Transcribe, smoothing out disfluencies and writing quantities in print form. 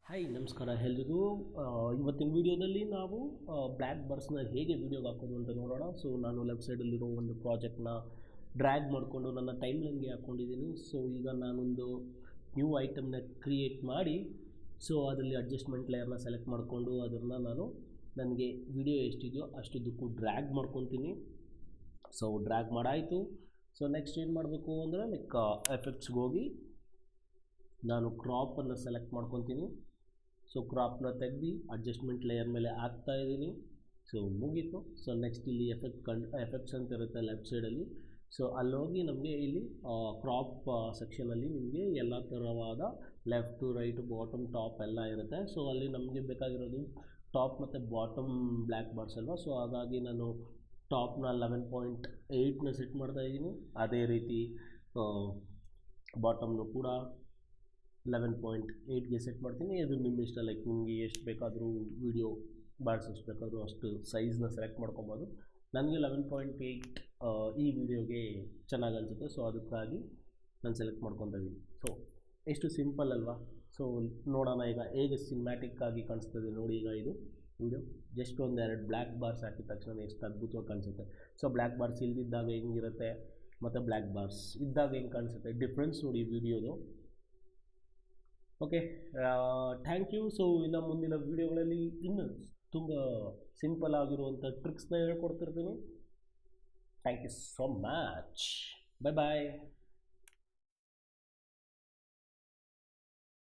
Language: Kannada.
ಹಾಯ್ ನಮಸ್ಕಾರ ಎಲ್ರಿಗೂ. ಇವತ್ತಿನ ವೀಡಿಯೋದಲ್ಲಿ ನಾವು ಬ್ಲ್ಯಾಕ್ ಬರ್ಡ್ಸ್ನ ಹೇಗೆ ವೀಡಿಯೋಗೆ ಹಾಕೋದು ಅಂತ ನೋಡೋಣ. ಸೊ ನಾನು ಲೆಫ್ಟ್ ಸೈಡಲ್ಲಿರೋ ಒಂದು ಪ್ರಾಜೆಕ್ಟ್ನ ಡ್ರ್ಯಾಗ್ ಮಾಡಿಕೊಂಡು ನನ್ನ ಟೈಮ್ ಲೈನ್ಗೆ ಹಾಕ್ಕೊಂಡಿದ್ದೀನಿ. ಸೊ ಈಗ ನಾನೊಂದು ನ್ಯೂ ಐಟಮ್ನ ಕ್ರಿಯೇಟ್ ಮಾಡಿ ಸೊ ಅದರಲ್ಲಿ ಅಡ್ಜಸ್ಟ್ಮೆಂಟ್ ಲೇಯರ್ನ ಸೆಲೆಕ್ಟ್ ಮಾಡಿಕೊಂಡು ಅದನ್ನು ನಾನು ನನಗೆ ವಿಡಿಯೋ ಎಷ್ಟಿದೆಯೋ ಅಷ್ಟುದಕ್ಕೂ ಡ್ರ್ಯಾಗ್ ಮಾಡ್ಕೊತೀನಿ. ಸೊ ಡ್ರ್ಯಾಗ್ ಮಾಡಾಯಿತು. ಸೊ ನೆಕ್ಸ್ಟ್ ಏನು ಮಾಡಬೇಕು ಅಂದರೆ ಎಫೆಕ್ಟ್ಸ್ಗೆ ಹೋಗಿ ನಾನು ಕ್ರಾಪನ್ನು ಸೆಲೆಕ್ಟ್ ಮಾಡ್ಕೊತೀನಿ. ಸೊ ಕ್ರಾಪ್ನ ತೆಗೆದು ಅಡ್ಜಸ್ಟ್ಮೆಂಟ್ ಲೇಯರ್ ಮೇಲೆ ಹಾಕ್ತಾ ಇದ್ದೀನಿ. ಸೊ ಮುಗೀತು. ಸೊ ನೆಕ್ಸ್ಟ್ ಇಲ್ಲಿ ಎಫೆಕ್ಟ್ಸ್ ಅಂತ ಇರುತ್ತೆ ಲೆಫ್ಟ್ ಸೈಡಲ್ಲಿ. ಸೊ ಅಲ್ಲೋಗಿ ನಮಗೆ ಇಲ್ಲಿ ಕ್ರಾಪ್ ಸೆಕ್ಷನಲ್ಲಿ ನಿಮಗೆ ಎಲ್ಲ ಥರವಾದ ಲೆಫ್ಟು ರೈಟು ಬಾಟಮ್ ಟಾಪ್ ಎಲ್ಲ ಇರುತ್ತೆ. ಸೊ ಅಲ್ಲಿ ನಮಗೆ ಬೇಕಾಗಿರೋದು ಟಾಪ್ ಮತ್ತು ಬಾಟಮ್ ಬ್ಲ್ಯಾಕ್ ಬಾರ್ಡ್ಸ್ ಅಲ್ವಾ. ಸೊ ಹಾಗಾಗಿ ನಾನು ಟಾಪ್ನ 11.8ನ ಸೆಟ್ ಮಾಡ್ತಾಯಿದ್ದೀನಿ. ಅದೇ ರೀತಿ ಬಾಟಮ್ನು ಕೂಡ 11.8ಗೆ ಸೆಟ್ ಮಾಡ್ತೀನಿ. ಅದು ನಿಮ್ಮ ಇಷ್ಟ, ನಿಮಗೆ ಎಷ್ಟು ಬೇಕಾದರೂ ವಿಡಿಯೋ ಬಾರ್ಡ್ಸ್ ಎಷ್ಟು ಬೇಕಾದರೂ ಅಷ್ಟು ಸೈಜ್ನ ಸೆಲೆಕ್ಟ್ ಮಾಡ್ಕೊಬೋದು. ನನಗೆ 11.8 ಈ ವಿಡಿಯೋಗೆ ಚೆನ್ನಾಗಿ ಅನಿಸುತ್ತೆ. ಸೊ ಅದಕ್ಕಾಗಿ ನಾನು ಸೆಲೆಕ್ಟ್ ಮಾಡ್ಕೊತಾ ಇದ್ದೀನಿ. ಸೊ ಎಷ್ಟು ಸಿಂಪಲ್ ಅಲ್ವಾ. ಸೊ ನೋಡೋಣ ಈಗ ಹೇಗೆ ಸಿನಿಮ್ಯಾಟಿಕ್ ಆಗಿ ಕಾಣಿಸ್ತದೆ ನೋಡಿ. ಈಗ ಇದು ವಿಡಿಯೋ ಜಸ್ಟ್ ಒಂದೆರಡು ಬ್ಲ್ಯಾಕ್ ಬಾರ್ಸ್ ಹಾಕಿದ ತಕ್ಷಣ ಎಷ್ಟು ಅದ್ಭುತವಾಗಿ ಕಾಣಿಸುತ್ತೆ. ಸೊ ಬ್ಲ್ಯಾಕ್ ಬಾರ್ಸ್ ಇಲ್ದಿದ್ದಾಗ ಹೆಂಗಿರುತ್ತೆ ಮತ್ತು ಬ್ಲ್ಯಾಕ್ ಬಾರ್ಸ್ ಇದ್ದಾಗ ಹೆಂಗೆ ಕಾಣಿಸುತ್ತೆ, ಡಿಫ್ರೆನ್ಸ್ ನೋಡಿ ವಿಡಿಯೋದು. Okay, thank you. ಸೊ ಇನ್ನು ಮುಂದಿನ ವೀಡಿಯೋಗಳಲ್ಲಿ ಇನ್ನೂ ತುಂಬ ಸಿಂಪಲ್ ಆಗಿರುವಂಥ ಟ್ರಿಕ್ಸ್ನ ಹೇಳ್ಕೊಡ್ತಿರ್ತೀನಿ. Thank you so much. Bye bye.